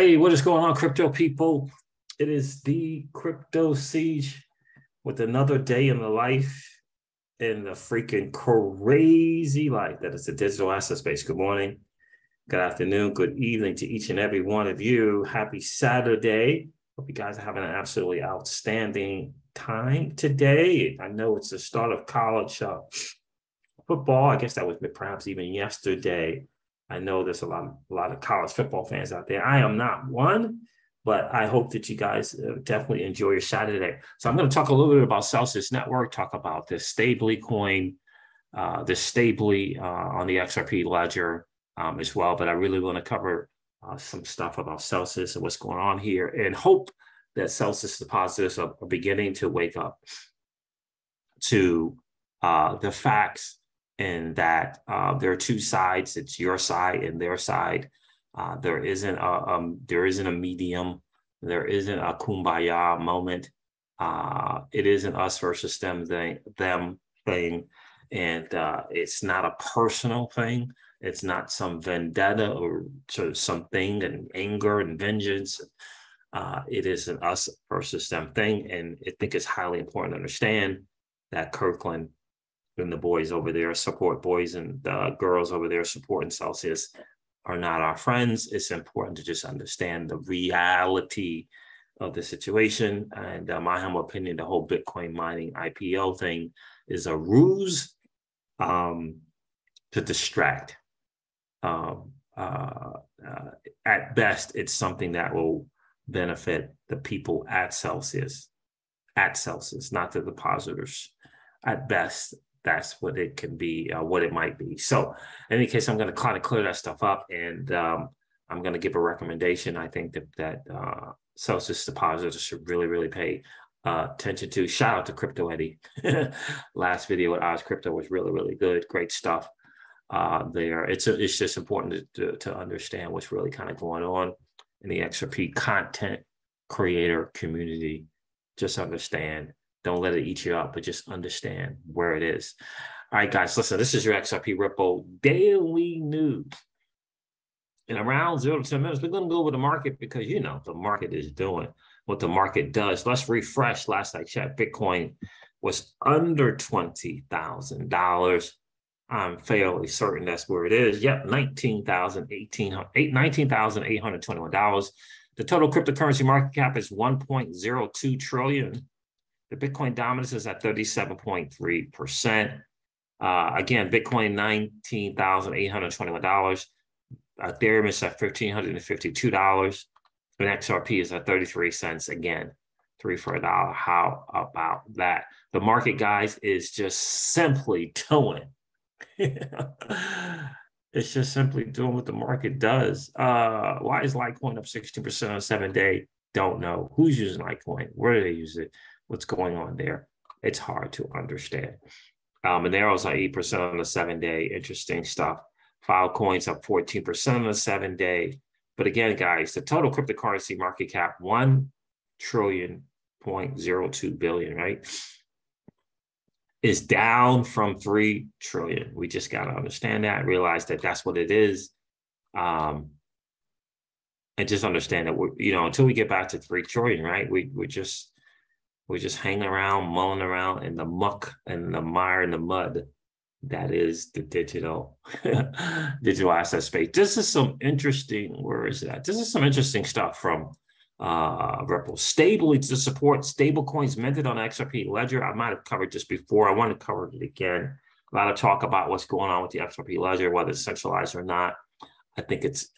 Hey, what is going on, crypto people? It is the Crypto Siege with another day in the life in the freaking crazy life that is the digital asset space. Good morning, good afternoon, good evening to each and every one of you. Happy Saturday. Hope you guys are having an absolutely outstanding time today. I know it's the start of college football. I guess that was perhaps even yesterday. I know there's a lot of college football fans out there. I am not one, but I hope that you guys definitely enjoy your Saturday. So I'm going to talk a little bit about Celsius Network, talk about this stably coin, this stably on the XRP ledger as well. But I really want to cover some stuff about Celsius and what's going on here, and hope that Celsius depositors are beginning to wake up to the facts, and that there are two sides. It's your side and their side. There isn't a medium. There isn't a kumbaya moment. It isn't us versus them thing, and it's not a personal thing. It's not some vendetta or something and anger and vengeance. It is an us versus them thing, and I think it's highly important to understand that Kirkland and the boys over there boys and the girls over there supporting Celsius are not our friends. It's important to just understand the reality of the situation. And my humble opinion, the whole Bitcoin mining IPO thing is a ruse to distract. At best, it's something that will benefit the people at Celsius, not the depositors. At best, that's what it can be, what it might be. So in any case, I'm going to kind of clear that stuff up, and I'm going to give a recommendation. I think that Celsius depositors should really pay attention to. Shout out to Crypto Eddie. Last video with Oz Crypto was really good. Great stuff there. It's just important to understand what's really kind of going on in the XRP content creator community. Just understand. Don't let it eat you up, but just understand where it is. All right, guys, listen, this is your XRP Ripple Daily News. In around 0 to 10 minutes, we're going to go over the market because, you know, the market is doing what the market does. Let's refresh. Last I checked, Bitcoin was under $20,000. I'm fairly certain that's where it is. Yep, $19,821. The total cryptocurrency market cap is 1.02 trillion. The Bitcoin dominance is at 37.3%. Again, Bitcoin, $19,821. Ethereum is at $1,552. And XRP is at 33 cents. Again, 3 for a dollar. How about that? The market, guys, is just simply doing. It's just simply doing what the market does. Why is Litecoin up 16% on a 7-day? Don't know. Who's using Litecoin? Where do they use it? What's going on there? It's hard to understand. And arrows are 8% on the 7-day. Interesting stuff. Filecoin's up 14% on the 7-day. But again, guys, the total cryptocurrency market cap, 1.02 trillion, right? Is down from 3 trillion. We just got to understand that, realize that that's what it is. And just understand that until we get back to 3 trillion, right? We're just hanging around, mulling around in the muck and the mire and the mud that is the digital asset space. This is some interesting, where is that? This is some interesting stuff from Ripple. Stably to support stable coins minted on XRP ledger. I might have covered this before. I want to cover it again. A lot of talk about what's going on with the XRP ledger, whether it's centralized or not. I think it's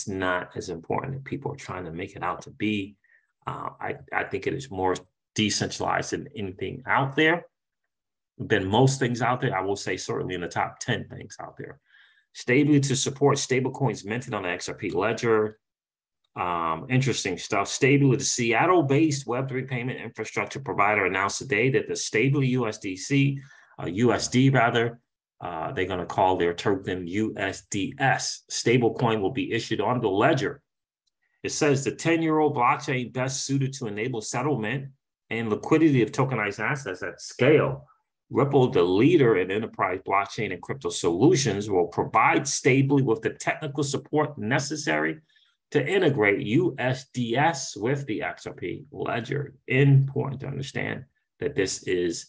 not as important that people are trying to make it out to be. I think it is more decentralized than anything out there, than most things out there. I will say certainly in the top 10 things out there. Stably to support stable coins minted on the XRP ledger. Interesting stuff. Stably, the Seattle-based Web3 payment infrastructure provider announced today that the Stably USD rather, they're going to call their token USDS. Stablecoin will be issued on the ledger. It says the 10-year-old blockchain best suited to enable settlement and liquidity of tokenized assets at scale. Ripple, the leader in enterprise blockchain and crypto solutions, will provide Stably with the technical support necessary to integrate USDS with the XRP ledger. Important to understand that this is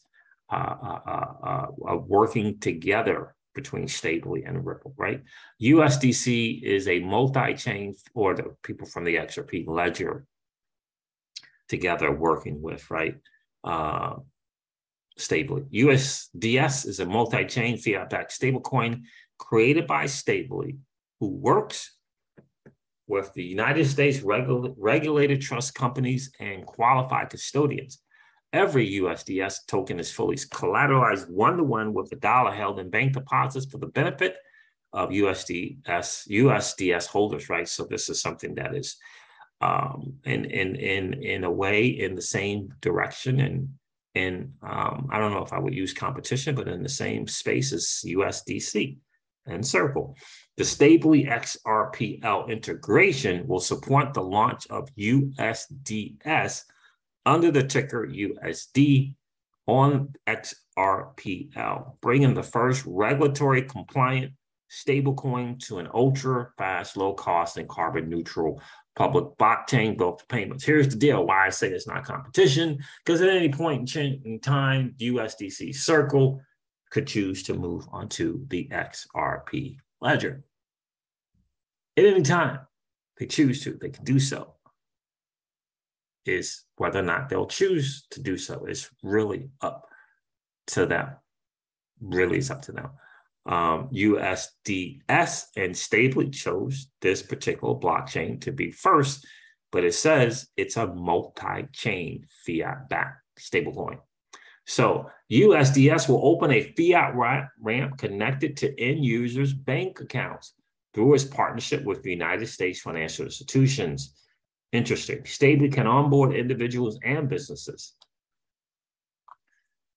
working together between Stably and Ripple, right? USDC is a multi-chain, or the people from the XRP ledger together working with, right? Stably. USDS is a multi-chain fiat-backed stablecoin created by Stably, who works with the United States regulated trust companies and qualified custodians. Every USDS token is fully collateralized one-to-one with a dollar held in bank deposits for the benefit of USDS holders, right? So this is something that is in a way in the same direction, and I don't know if I would use competition, but in the same space as USDC and Circle. The Stably XRPL integration will support the launch of USDS under the ticker USD on XRPL, bringing the first regulatory compliant stablecoin to an ultra fast, low cost, and carbon neutral public blockchain built for payments. Here's the deal why I say it's not competition, because at any point in time, USDC Circle could choose to move onto the XRP ledger. At any time they choose to, they can do so. Is whether or not they'll choose to do so is really up to them. Really is up to them. USDS and Stably chose this particular blockchain to be first, but it says it's a multi-chain fiat-backed stablecoin. So USDS will open a fiat ramp connected to end users' bank accounts through its partnership with the United States financial institutions. Interesting. Stably can onboard individuals and businesses.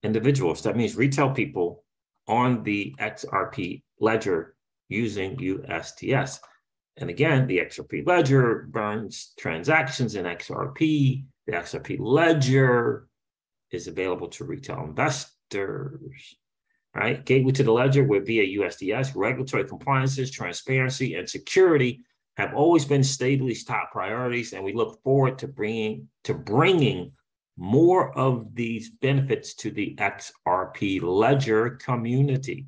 Individuals, that means retail people on the XRP ledger using USDS. And again, the XRP ledger burns transactions in XRP. The XRP ledger is available to retail investors, right? Gateway to the ledger would be a USDS. Regulatory compliances, transparency, and security have always been Stably's top priorities, and we look forward to bringing more of these benefits to the XRP ledger community.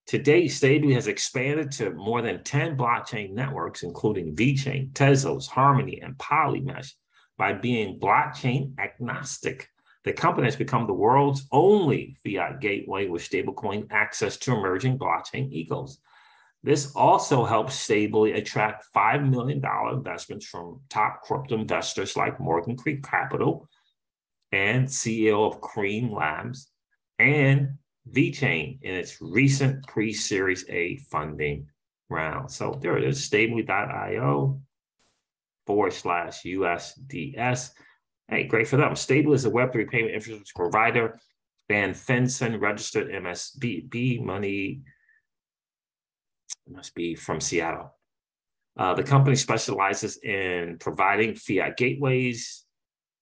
To date, Stably has expanded to more than 10 blockchain networks, including VeChain, Tezos, Harmony, and Polymesh, by being blockchain agnostic. The company has become the world's only fiat gateway with stablecoin access to emerging blockchain ecos. This also helps Stably attract $5 million investments from top crypto investors like Morgan Creek Capital and CEO of Cream Labs and VeChain in its recent pre-Series A funding round. So there it is, stably.io/USDS. Hey, great for them. Stably is a Web3 payment infrastructure provider and FinCEN registered MSB money. Must be from Seattle. The company specializes in providing fiat gateways,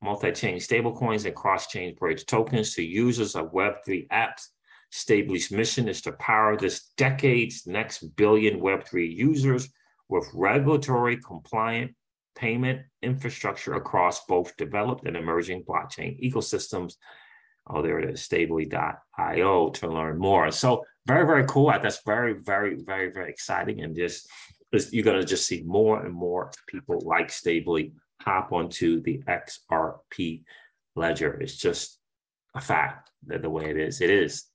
multi-chain stablecoins, and cross-chain bridge tokens to users of Web3 apps. Stably's mission is to power this decade's next billion Web3 users with regulatory compliant payment infrastructure across both developed and emerging blockchain ecosystems. Oh, there it is, stably.io to learn more. So very, very cool. That's very, very, very, very exciting. And you're going to just see more and more people like Stably hop onto the XRP ledger. It's just a fact that the way it is,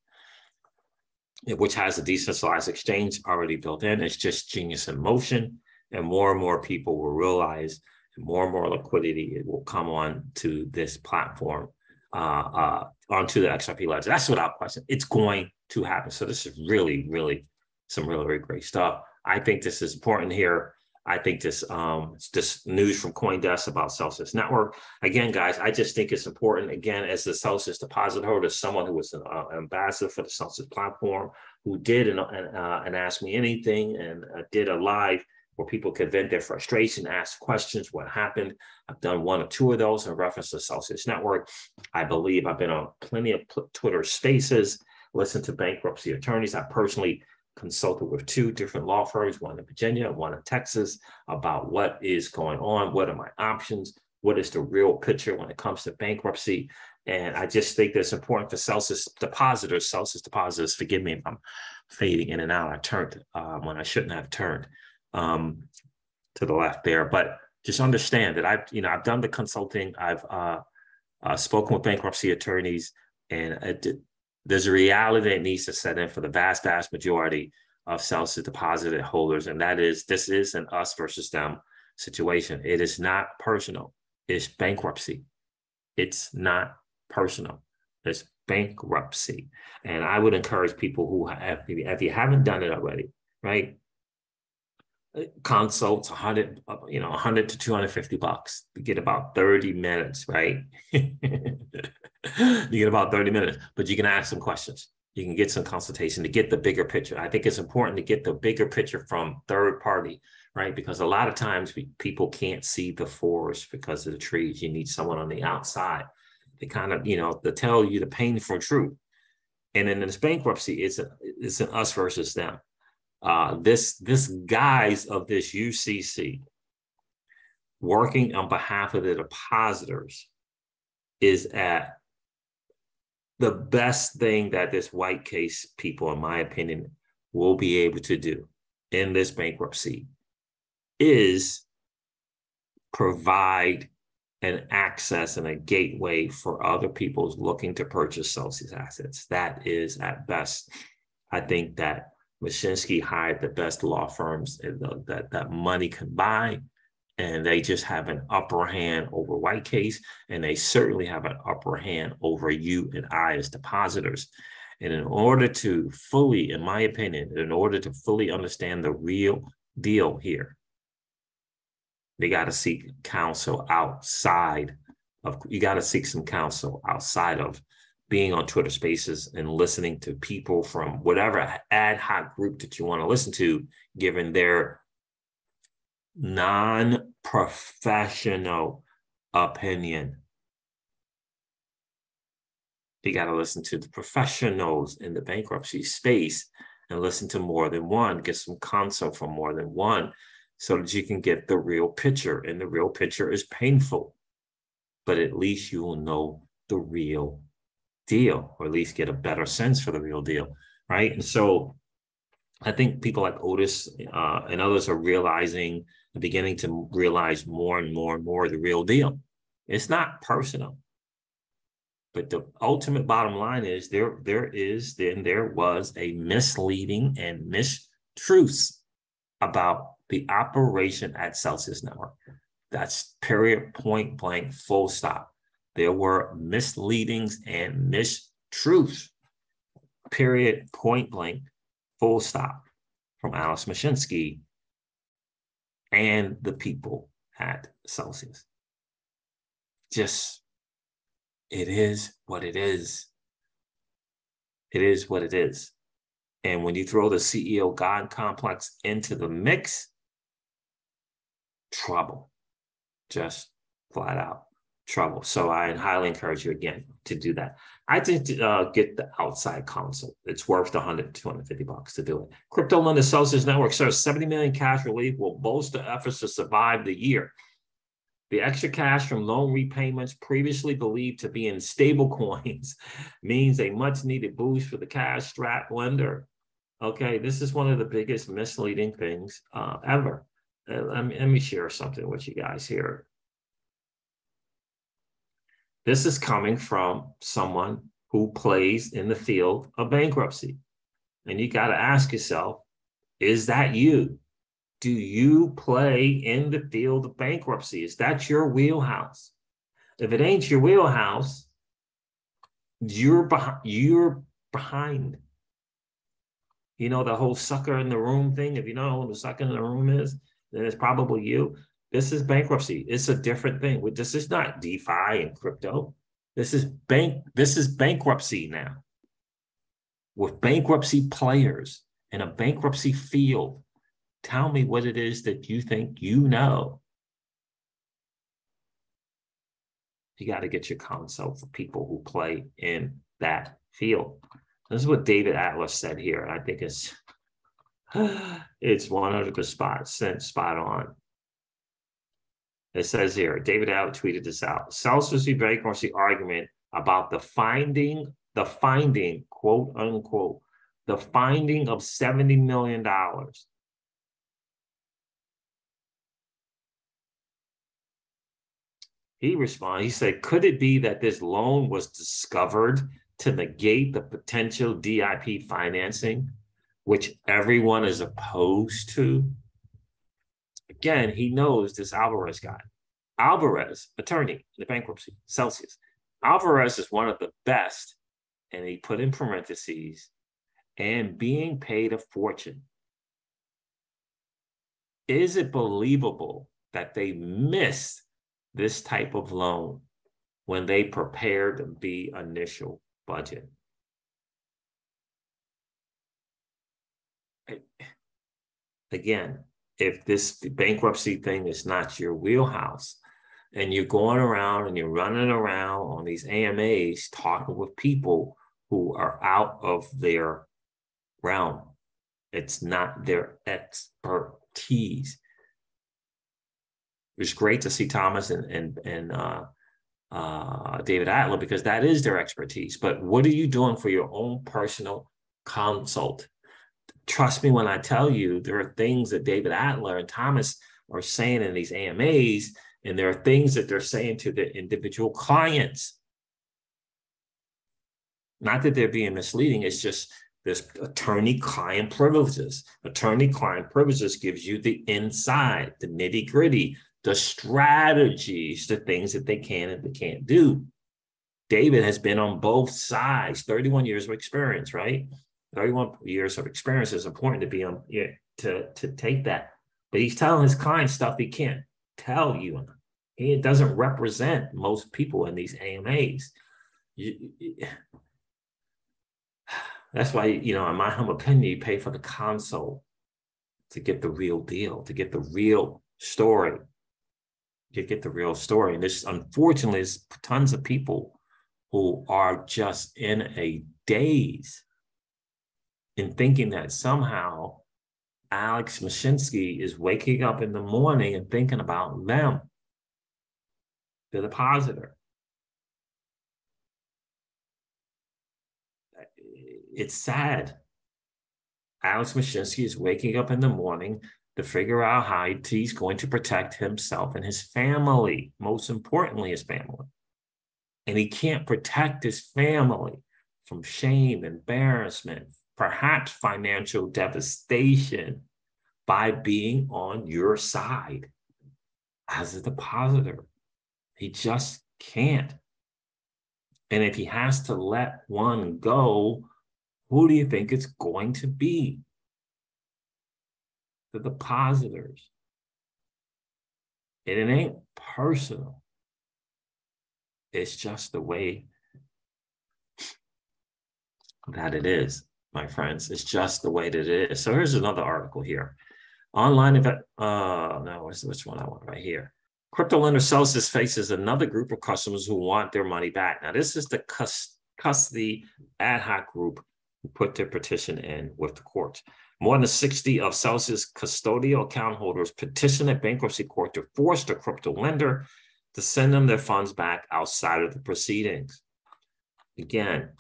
which has a decentralized exchange already built in. It's just genius in motion. And more people will realize more and more liquidity it will come on to this platform. Onto the XRP ledger. That's without question. It's going to happen. So this is really, really some really, really great stuff. I think this is important here. I think this news from CoinDesk about Celsius Network. Again, guys, I just think it's important. Again, as the Celsius deposit holder, someone who was an ambassador for the Celsius platform, who did and asked me anything, and did a live where people could vent their frustration, ask questions, what happened. I've done one or two of those in reference to Celsius Network. I believe I've been on plenty of Twitter spaces, listened to bankruptcy attorneys. I personally consulted with 2 different law firms, one in Virginia, one in Texas, about what is going on, what are my options, what is the real picture when it comes to bankruptcy. And I just think that it's important for Celsius depositors, forgive me if I'm fading in and out. I turned when I shouldn't have turned to the left there, but just understand that I've done the consulting. I've spoken with bankruptcy attorneys, and there's a reality that needs to set in for the vast majority of Celsius deposit holders, and that is, this is an us versus them situation. It is not personal. It's bankruptcy. It's not personal. It's bankruptcy. And I would encourage people who have, if you haven't done it already, right? Consults, 100 to $250. You get about 30 minutes, right? You get about 30 minutes, but you can ask some questions. You can get some consultation to get the bigger picture. I think it's important to get the bigger picture from third party, right? Because a lot of times people can't see the forest because of the trees. You need someone on the outside to kind of, to tell you the painful truth. And in this bankruptcy, it's an us versus them. This guise of this UCC working on behalf of the depositors is at the best thing that this white case people, in my opinion, will be able to do in this bankruptcy is provide an access and a gateway for other people looking to purchase Celsius assets. That is at best. I think that Mashinsky hired the best law firms that money can buy, and they just have an upper hand over white case, and they certainly have an upper hand over you and I as depositors. And in order to fully, in my opinion, in order to fully understand the real deal here, they got to seek counsel outside of, you got to seek some counsel outside of being on Twitter Spaces and listening to people from whatever ad hoc group that you want to listen to, given their non-professional opinion. You got to listen to the professionals in the bankruptcy space and listen to more than one, get some counsel from more than one, so that you can get the real picture. And the real picture is painful, but at least you will know the real deal, or at least get a better sense for the real deal, right? And so I think people like Otis and others are beginning to realize more and more and more the real deal. It's not personal, but the ultimate bottom line is there was a misleading and mistruths about the operation at Celsius Network. That's period, point blank, full stop. There were misleadings and mistruths, period, point blank, full stop, from Alice Mashinsky and the people at Celsius. Just, it is what it is. It is what it is. And when you throw the CEO God complex into the mix, trouble, just flat out trouble. So I highly encourage you again to do that. I think to get the outside counsel. It's worth the $100 to $250 to do it. Crypto lender Celsius Network serves 70 million cash relief will bolster efforts to survive the year. The extra cash from loan repayments previously believed to be in stable coins means a much needed boost for the cash strapped lender. Okay, this is one of the biggest misleading things ever. Let me share something with you guys here. This is coming from someone who plays in the field of bankruptcy. And you got to ask yourself, is that you? Do you play in the field of bankruptcy? Is that your wheelhouse? If it ain't your wheelhouse, you're behind. You know, the whole sucker in the room thing. If you know who the sucker in the room is, then it's probably you. This is bankruptcy. It's a different thing. This is not DeFi and crypto. This is bankruptcy now. With bankruptcy players in a bankruptcy field. Tell me what it is that you think you know. You got to get your counsel for people who play in that field. This is what David Atlas said here. I think it's It's 100% spot on. It says here, David Adler tweeted this out. Celsius bankruptcy argument about the finding, quote unquote, the finding of $70 million. He responded, he said, could it be that this loan was discovered to negate the potential DIP financing, which everyone is opposed to? Again, he knows this Alvarez guy. Alvarez, attorney in the bankruptcy, Celsius. Alvarez is one of the best, and he put in parentheses, and being paid a fortune. Is it believable that they missed this type of loan when they prepared the initial budget? Again, if this bankruptcy thing is not your wheelhouse and you're going around and you're running around on these AMAs talking with people who are out of their realm, it's not their expertise. It's great to see Thomas and David Adler because that is their expertise. But what are you doing for your own personal consult? Trust me when I tell you, there are things that David Adler and Thomas are saying in these AMAs, and there are things that they're saying to the individual clients. Not that they're being misleading, it's just this attorney-client privileges. Attorney-client privileges gives you the inside, the nitty-gritty, the strategies, the things that they can and they can't do. David has been on both sides, 31 years of experience, right? 31 years of experience is important to be on to take that. But he's telling his clients stuff he can't tell you. He doesn't represent most people in these AMAs. That's why, in my humble opinion, you pay for the console to get the real deal, to get the real story. You get the real story. And there's, unfortunately, there's tons of people who are just in a daze in thinking that somehow Alex Mashinsky is waking up in the morning and thinking about them, the depositor. It's sad. Alex Mashinsky is waking up in the morning to figure out how he's going to protect himself and his family, most importantly, his family. And he can't protect his family from shame, embarrassment, perhaps financial devastation by being on your side as a depositor. He just can't. And if he has to let one go, who do you think it's going to be? The depositors. And it ain't personal. It's just the way that it is, my friends. It's just the way that it is. So here's another article here. Online event, no, which one I want right here. Crypto lender Celsius faces another group of customers who want their money back. Now, this is the custody ad hoc group who put their petition in with the courts. More than 60 of Celsius custodial account holders petitioned a bankruptcy court to force the crypto lender to send them their funds back outside of the proceedings. Again,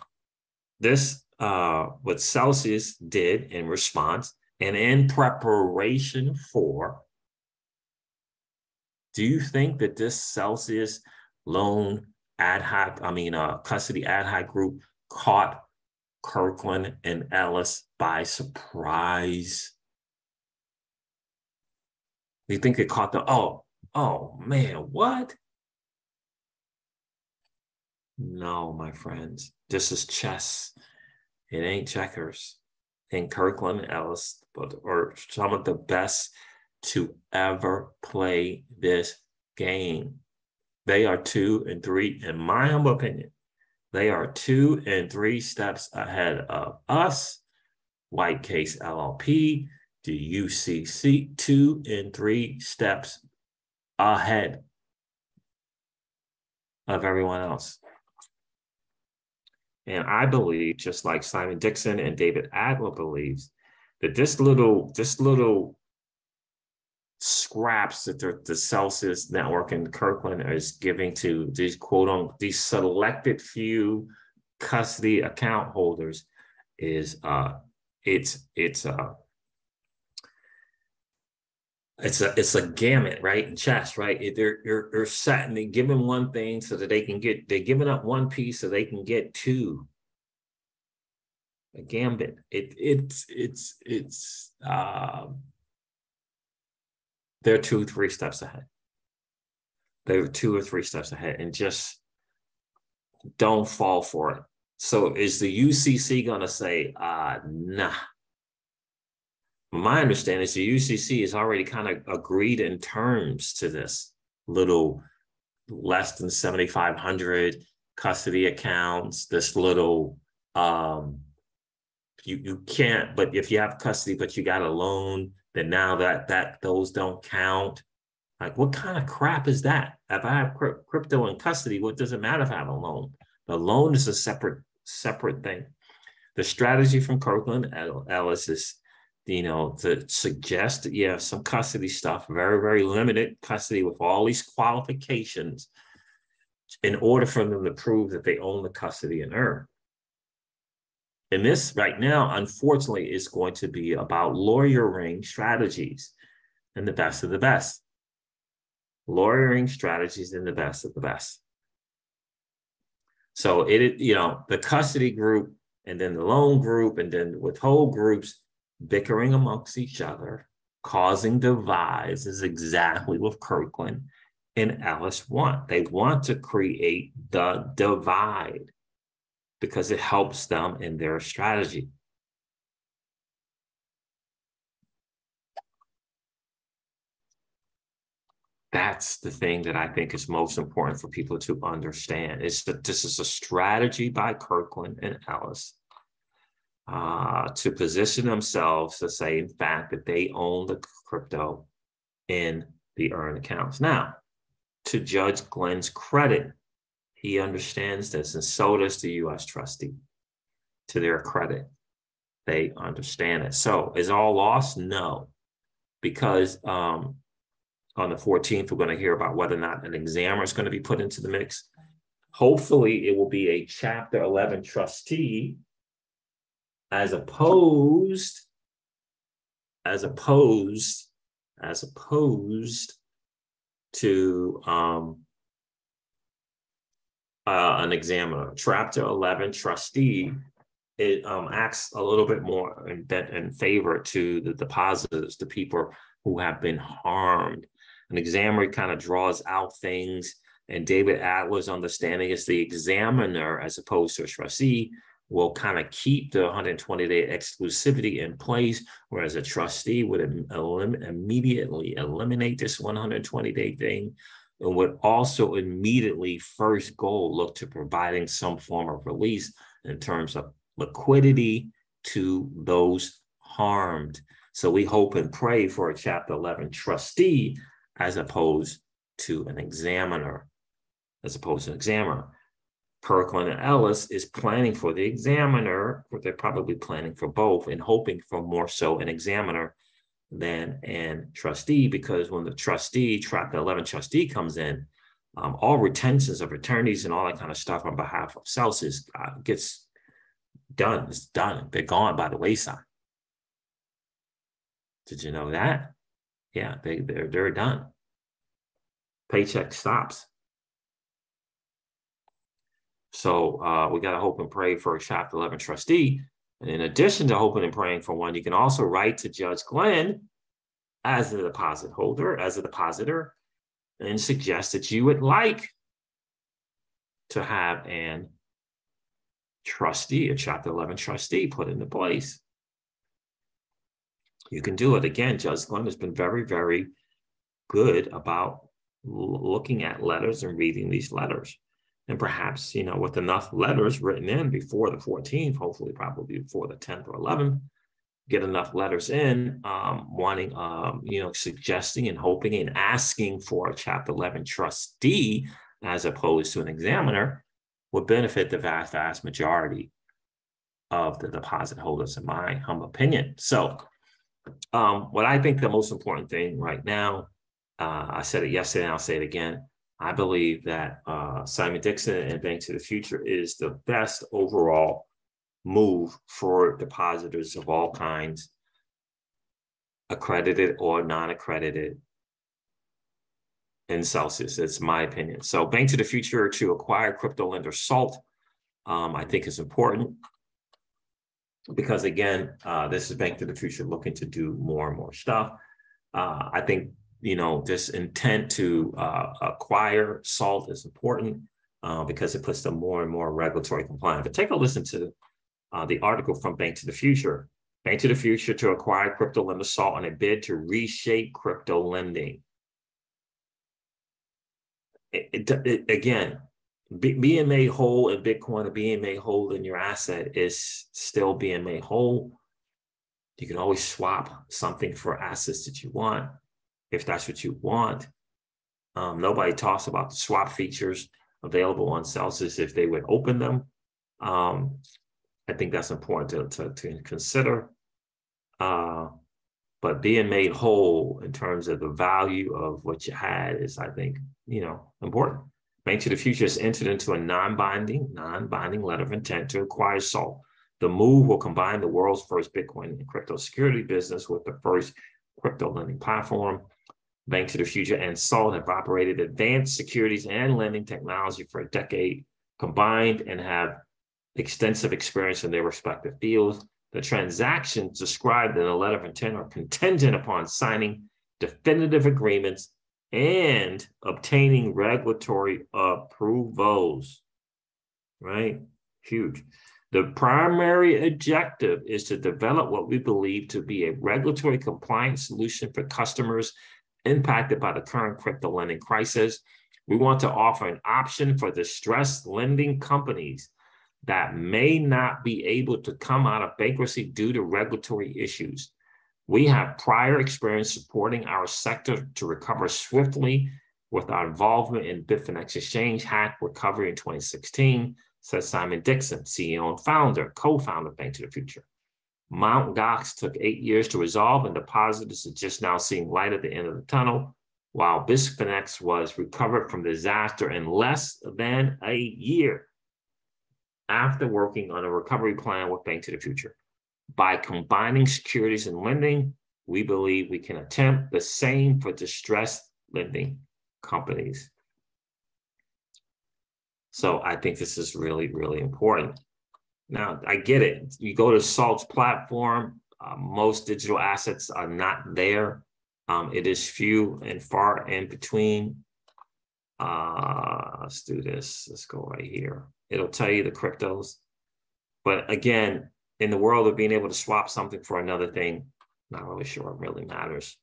this what Celsius did in response and in preparation for. Do you think that this Celsius loan custody ad hoc group caught Kirkland and Ellis by surprise? Do you think they caught oh man, what? No, my friends, this is chess. It ain't checkers. And Kirkland and Ellis are some of the best to ever play this game. They are 2 and 3, in my humble opinion. They are 2 and 3 steps ahead of us. White Case LLP, the UCC, 2 and 3 steps ahead of everyone else. And I believe, just like Simon Dixon and David Adler believes, that this little scraps that the Celsius network and Kirkland is giving to these these selected few custody account holders is it's a gamut, right? In chess, right? They're setting, they giving one thing so that they're giving up one piece so they can get two. A gambit. They're 2-3 steps ahead. They're 2 or 3 steps ahead, and just don't fall for it. So is the UCC going to say, nah? My understanding is the UCC has already kind of agreed in terms to this little less than 7,500 custody accounts, this little, you can't, but if you have custody, but you got a loan, then now that those don't count. Like, what kind of crap is that? If I have crypto in custody, what does it matter if I have a loan? The loan is a separate thing. The strategy from Kirkland Ellis is, to suggest that you have some custody stuff, very, very limited custody with all these qualifications in order for them to prove that they own the custody and earn. And this right now, unfortunately, is going to be about lawyering strategies and the best of the best. Lawyering strategies and the best of the best. So the custody group and then the loan group and then withhold groups bickering amongst each other, causing divides is exactly what Kirkland and Ellis want. They want to create the divide because it helps them in their strategy. That's the thing that I think is most important for people to understand, is that this is a strategy by Kirkland and Ellis to position themselves to say, in fact, that they own the crypto in the earned accounts. Now, to Judge Glenn's credit, he understands this, and so does the U.S. trustee. To their credit, they understand it. So is all lost? No, because on the 14th, we're going to hear about whether or not an examiner is going to be put into the mix. Hopefully, it will be a Chapter 11 trustee as opposed to an examiner. Chapter 11 trustee, it acts a little bit more in favor to the depositors, the people who have been harmed. An examiner kind of draws out things, and David Adler's understanding is the examiner, as opposed to a trustee, will kind of keep the 120-day exclusivity in place, whereas a trustee would immediately eliminate this 120-day thing, and would also immediately first goal look to providing some form of release in terms of liquidity to those harmed. So we hope and pray for a Chapter 11 trustee as opposed to an examiner, Kirkland and Ellis is planning for the examiner, or they're probably planning for both and hoping for more so an examiner than an trustee, because when the trustee, Chapter 11 trustee comes in, all retentions of attorneys and all that kind of stuff on behalf of Celsius gets done. It's done. They're gone by the wayside. Did you know that? Yeah, they're done. Paycheck stops. So we got to hope and pray for a Chapter 11 trustee. And in addition to hoping and praying for one, you can also write to Judge Glenn as a depositor, and suggest that you would like to have an trustee, a Chapter 11 trustee put into place. You can do it. Again, Judge Glenn has been very, very good about looking at letters and reading these letters. And perhaps, with enough letters written in before the 14th, hopefully probably before the 10th or 11th, get enough letters in, wanting, suggesting and hoping and asking for a Chapter 11 trustee as opposed to an examiner would benefit the vast, vast majority of the deposit holders, in my humble opinion. So What I think the most important thing right now, I said it yesterday and I'll say it again. I believe that Simon Dixon and Bank to the Future is the best overall move for depositors of all kinds, accredited or non-accredited, in Celsius. It's my opinion. So Bank to the Future to acquire crypto lender Salt, I think is important because, again, this is Bank to the Future looking to do more and more stuff. I think, this intent to acquire Salt is important because it puts them more and more regulatory compliant. But take a listen to the article from Bank to the Future. Bank to the Future to acquire crypto lender Salt on a bid to reshape crypto lending. Again, being made whole in Bitcoin or being made whole in your asset is still being made whole. You can always swap something for assets that you want, if that's what you want. Nobody talks about the swap features available on Celsius if they would open them. I think that's important to consider. But being made whole in terms of the value of what you had is, I think, important. Bank to the Future has entered into a non-binding letter of intent to acquire Salt. The move will combine the world's first Bitcoin and crypto security business with the first crypto lending platform. Bank to the Future and Salt have operated advanced securities and lending technology for a decade combined and have extensive experience in their respective fields. The transactions described in the letter of intent are contingent upon signing definitive agreements and obtaining regulatory approvals, right? Huge. The primary objective is to develop what we believe to be a regulatory compliant solution for customers impacted by the current crypto lending crisis. We want to offer an option for distressed lending companies that may not be able to come out of bankruptcy due to regulatory issues. We have prior experience supporting our sector to recover swiftly with our involvement in Bitfinex exchange hack recovery in 2016, says Simon Dixon, CEO and founder, co-founder of Bank to the Future. Mt. Gox took 8 years to resolve, and depositors are just now seeing light at the end of the tunnel, while Bitfinex was recovered from disaster in less than a year after working on a recovery plan with Bank to the Future. By combining securities and lending, we believe we can attempt the same for distressed lending companies. So I think this is really, really important. Now, I get it. You go to Salt's platform, most digital assets are not there. It is few and far in between. Let's do this. Let's go right here. It'll tell you the cryptos. But again, in the world of being able to swap something for another thing, not really sure it really matters.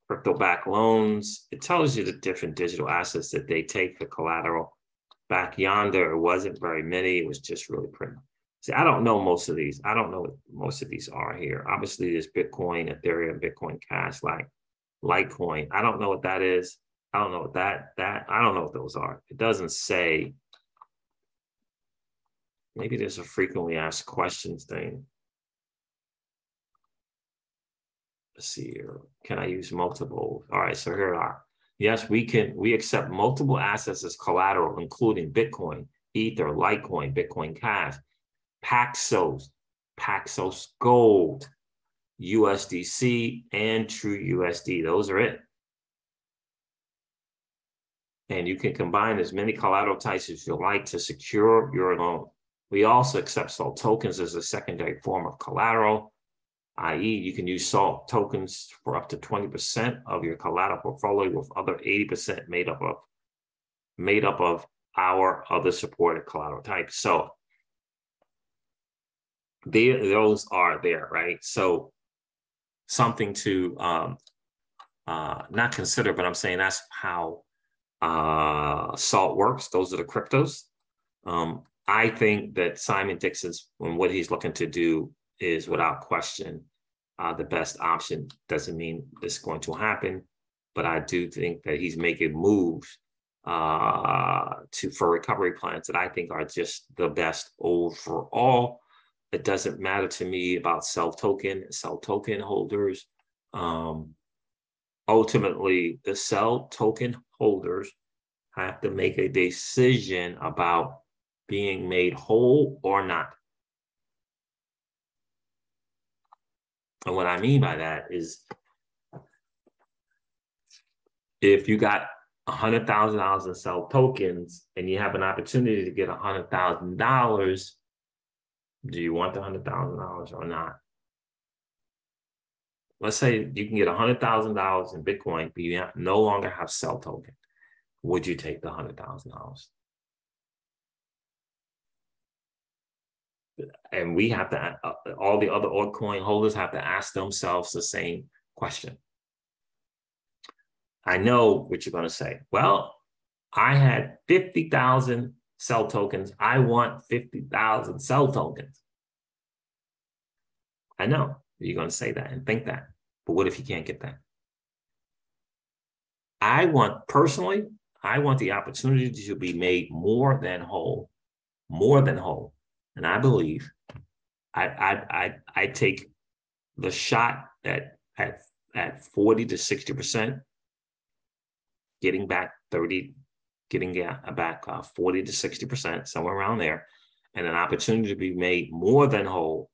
Crypto-backed loans, it tells you the different digital assets that they take for collateral. Back yonder, it wasn't very many. It was just really pretty. See, I don't know most of these. I don't know what most of these are here. Obviously, there's Bitcoin, Ethereum, Bitcoin Cash, like Litecoin. I don't know what that is. I don't know what that I don't know what those are. It doesn't say. Maybe there's a frequently asked questions thing. Let's see here. Can I use multiple? All right, so here are. Yes, we accept multiple assets as collateral, including Bitcoin, Ether, Litecoin, Bitcoin Cash, Paxos Gold, USDC, and True USD. Those are it. And you can combine as many collateral types as you like to secure your loan. We also accept SALT tokens as a secondary form of collateral, i.e., you can use SALT tokens for up to 20% of your collateral portfolio, with other 80% made up of our other supported collateral types. So those are there, right? So something to not consider, but I'm saying that's how SALT works. Those are the cryptos. I think that Simon Dixon's, and what he's looking to do, is without question the best option. Doesn't mean this is going to happen, but I do think that he's making moves for recovery plans that I think are just the best overall. It doesn't matter to me about self-token holders. Ultimately, the self-token holders have to make a decision about being made whole or not. And what I mean by that is, if you got $100,000 in sell tokens and you have an opportunity to get $100,000, do you want the $100,000 or not? Let's say you can get $100,000 in Bitcoin, but you no longer have sell token. Would you take the $100,000? And we have to, all the other altcoin holders have to ask themselves the same question. I know what you're going to say. Well, I had 50,000 sell tokens. I want 50,000 sell tokens. I know you're going to say that and think that. But what if you can't get that? Personally, I want the opportunity to be made more than whole. And I believe I take the shot at 40 to 60%, getting back 40 to 60%, somewhere around there, and an opportunity to be made more than whole,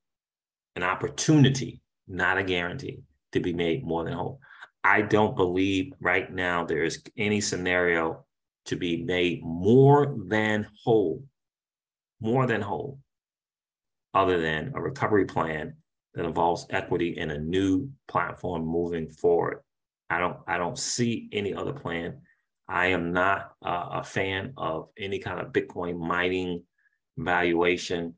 an opportunity, not a guarantee, to be made more than whole. I don't believe right now there is any scenario to be made more than whole, other than a recovery plan that involves equity in a new platform moving forward. I don't see any other plan. I am not a fan of any kind of Bitcoin mining valuation.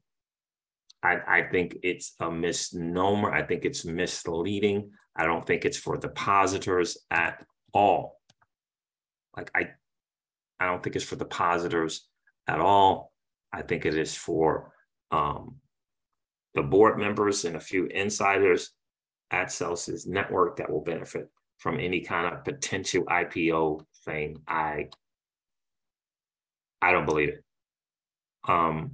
I think it's a misnomer. I think it's misleading. I don't think it's for depositors at all. I don't think it's for depositors at all. I think it is for the board members and a few insiders at Celsius Network that will benefit from any kind of potential IPO thing. I don't believe it. I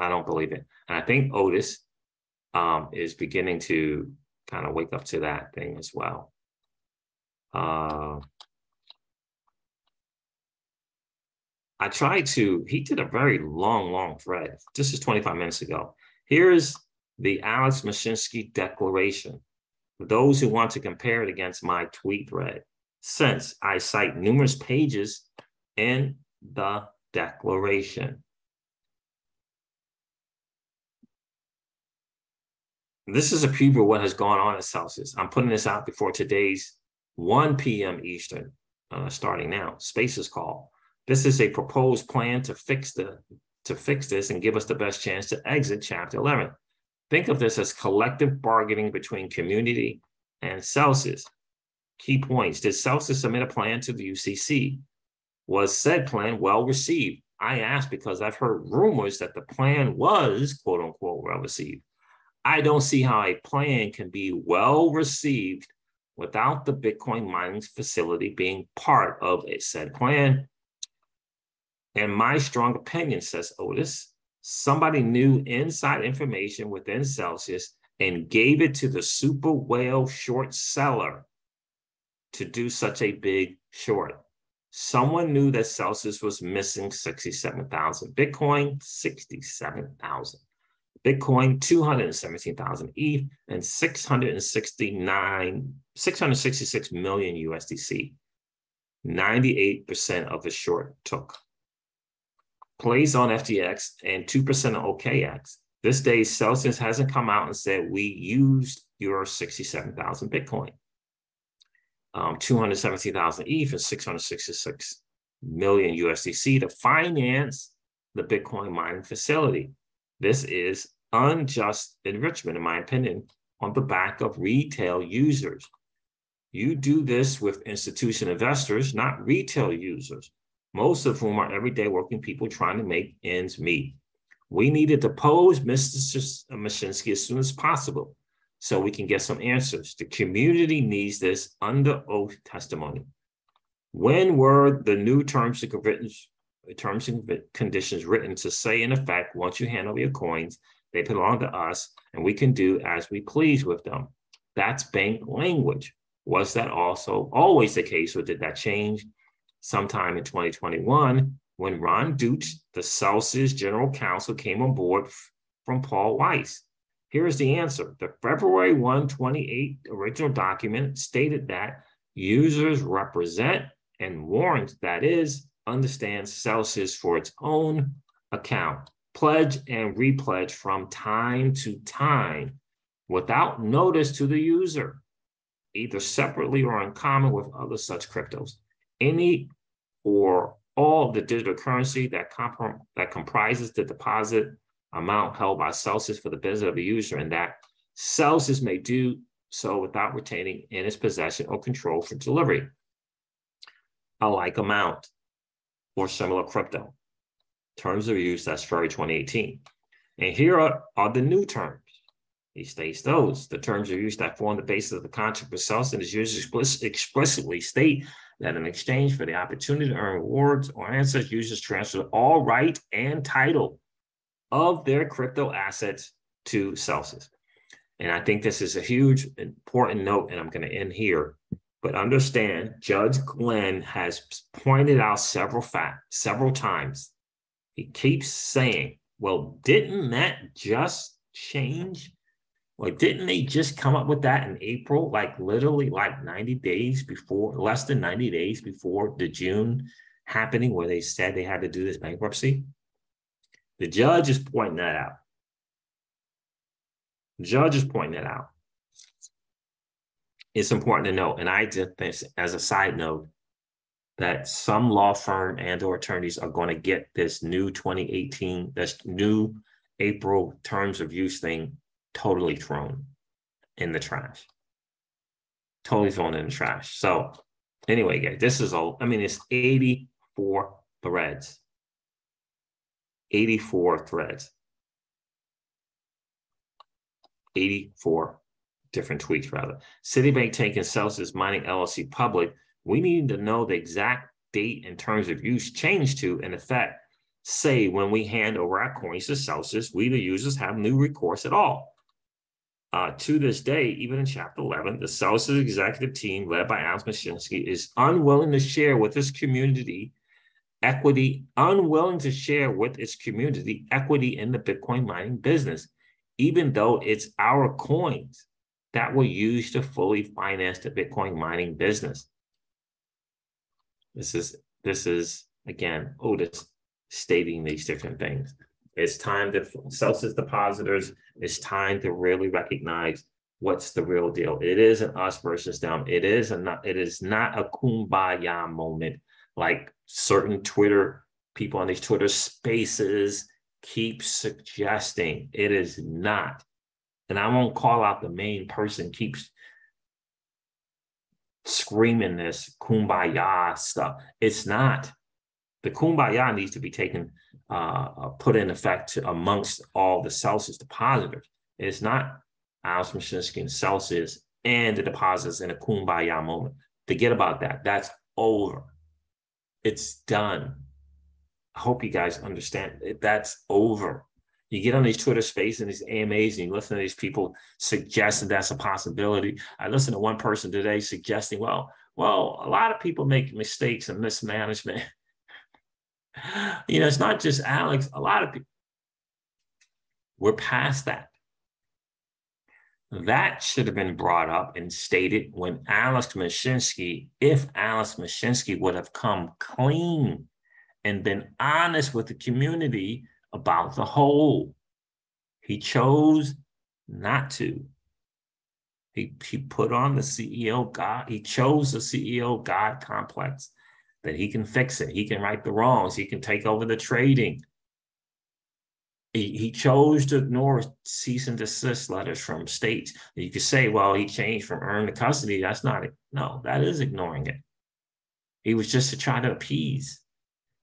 don't believe it. And I think Otis is beginning to kind of wake up to that thing as well. He did a very long thread. This is 25 minutes ago. Here's the Alex Mashinsky declaration. For those who want to compare it against my tweet thread, since I cite numerous pages in the declaration. This is a preview of what has gone on at Celsius. I'm putting this out before today's 1 p.m. Eastern, starting now. Spaces call. This is a proposed plan to fix this and give us the best chance to exit Chapter 11. Think of this as collective bargaining between community and Celsius. Key points. Did Celsius submit a plan to the UCC? Was said plan well received? I ask because I've heard rumors that the plan was, quote unquote, well received. I don't see how a plan can be well received without the Bitcoin mining facility being part of a said plan. In my strong opinion, says Otis, somebody knew inside information within Celsius and gave it to the super whale short seller to do such a big short. Someone knew that Celsius was missing 67,000 Bitcoin, 67,000 Bitcoin, 217,000 ETH, and 666 million USDC. 98% of the short took. Plays on FTX and 2% on OKX. This day, Celsius hasn't come out and said, we used your 67,000 Bitcoin, 217,000 ETH, and 666 million USDC to finance the Bitcoin mining facility. This is unjust enrichment, in my opinion, on the back of retail users. You do this with institutional investors, not retail users, most of whom are everyday working people trying to make ends meet. We need to depose Mr. Mashinsky as soon as possible so we can get some answers. The community needs this under oath testimony. When were the new terms and terms and conditions written to say, in effect, once you hand over your coins, they belong to us, and we can do as we please with them. That's bank language. Was that also always the case, or did that change sometime in 2021 when Ron Deutsch, the Celsius general counsel, came on board from Paul Weiss? Here is the answer. The February 1, 2028 original document stated that users represent and warrant, that is, understand Celsius for its own account, pledge and repledge from time to time without notice to the user, either separately or in common with other such cryptos. Any or all of the digital currency that comprises the deposit amount held by Celsius for the benefit of the user, and that Celsius may do so without retaining in its possession or control for delivery a like amount or similar crypto. Terms of use, that's February 2018. And here are the new terms. He states those. The terms of use that form the basis of the contract with Celsius and its users explicitly state that in exchange for the opportunity to earn rewards or assets, users transfer all right and title of their crypto assets to Celsius. And I think this is a huge, important note, and I'm going to end here. But understand, Judge Glenn has pointed out several times. He keeps saying, well, didn't that just change? Like, didn't they just come up with that in April, like literally like 90 days before, less than 90 days before the June happening where they said they had to do this bankruptcy? The judge is pointing that out. The judge is pointing that out. It's important to note, and I just think, as a side note, that some law firm and or attorneys are going to get this new 2018, this new April terms of use thing totally thrown in the trash. Totally thrown in the trash. So anyway, guys, this is all, I mean, it's 84 threads. 84 threads. 84 different tweets, rather. Citibank taking Celsius Mining LLC public. We need to know the exact date and terms of use changed to, in effect, say when we hand over our coins to Celsius, we, the users, have no recourse at all. To this day, even in Chapter 11, the Celsius executive team, led by Alex Mashinsky, is unwilling to share with its community equity, unwilling to share with its community equity in the Bitcoin mining business, even though it's our coins that were used to fully finance the Bitcoin mining business. This is again, Otis stating these different things. It's time to, Celsius depositors, it's time to really recognize what's the real deal. It isn't us versus them. It is not a kumbaya moment like certain Twitter people on these Twitter spaces keep suggesting. It is not. And I won't call out the main person keeps screaming this kumbaya stuff. It's not. The kumbaya needs to be taken, put in effect amongst all the Celsius depositors. It's not Alex Mashinsky and Celsius and the depositors in a kumbaya moment. Forget about that. That's over. It's done. I hope you guys understand it. That's over. You get on these Twitter spaces and these AMAs and you listen to these people suggesting that's a possibility. I listened to one person today suggesting, well, a lot of people make mistakes and mismanagement. You know, it's not just Alex, a lot of people. We're past that. That should have been brought up and stated when Alex Mashinsky, if Alex Mashinsky would have come clean and been honest with the community about the whole. He chose not to. He put on the CEO God. He chose the CEO God complex that he can fix it. He can right the wrongs. He can take over the trading. He chose to ignore cease and desist letters from states. You could say, well, he changed from earn to custody. That's not it. No, that is ignoring it. He was just to try to appease.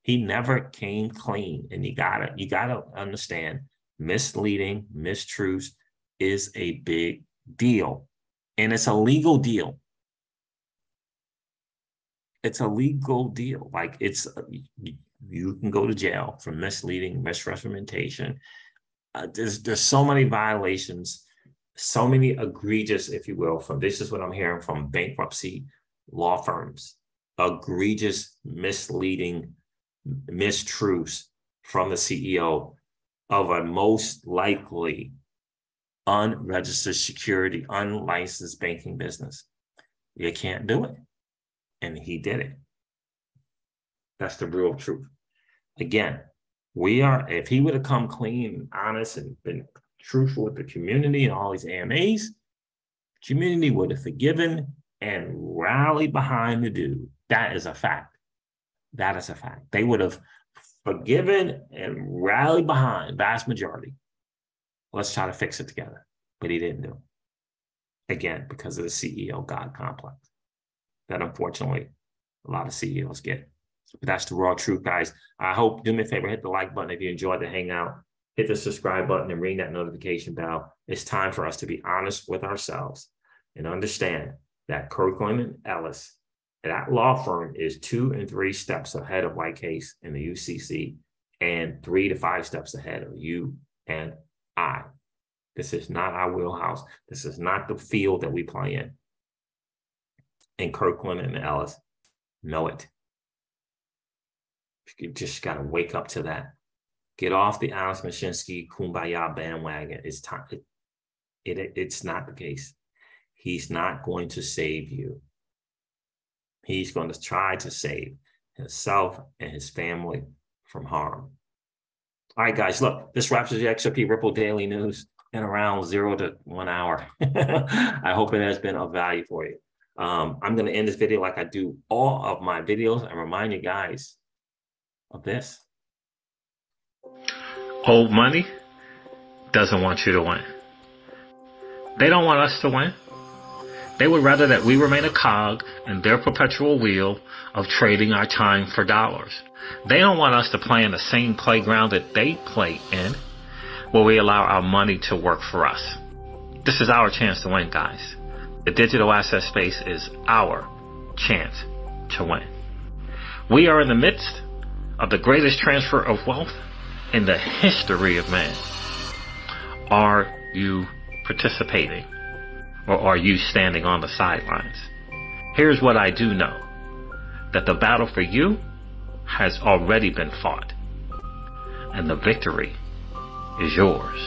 He never came clean. And you gotta understand, misleading, mistruths is a big deal. And it's a legal deal. It's a legal deal. Like you can go to jail for misleading, misrepresentation. There's so many violations, so many egregious, if you will, from this is what I'm hearing from bankruptcy law firms, egregious, misleading mistruths from the CEO of a most likely unregistered security, unlicensed banking business. You can't do it. And he did it. That's the real truth. Again, if he would have come clean and honest and been truthful with the community and all these AMAs, community would have forgiven and rallied behind the dude. That is a fact. That is a fact. They would have forgiven and rallied behind, vast majority. Let's try to fix it together. But he didn't do it. Again, because of the CEO God complex that unfortunately a lot of CEOs get. But that's the raw truth, guys. I hope, do me a favor, hit the like button if you enjoyed the hangout. Hit the subscribe button and ring that notification bell. It's time for us to be honest with ourselves and understand that Kirkland and Ellis, that law firm, is 2 and 3 steps ahead of White Case in the UCC and 3 to 5 steps ahead of you and I. This is not our wheelhouse. This is not the field that we play in. And Kirkland and Ellis know it. You just got to wake up to that. Get off the Alex Mashinsky kumbaya bandwagon. It's time. It's not the case. He's not going to save you. He's going to try to save himself and his family from harm. All right, guys, look, this wraps up the XRP Ripple Daily News in around 0 to 1 hour. I hope it has been of value for you. I'm going to end this video like I do all of my videos and remind you guys of this. Old money doesn't want you to win. They don't want us to win. They would rather that we remain a cog in their perpetual wheel of trading our time for dollars. They don't want us to play in the same playground that they play in, where we allow our money to work for us. This is our chance to win, guys. The digital asset space is our chance to win. We are in the midst of the greatest transfer of wealth in the history of man. Are you participating, or are you standing on the sidelines? Here's what I do know, that the battle for you has already been fought, and the victory is yours.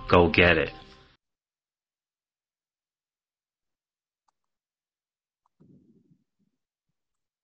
Go get it.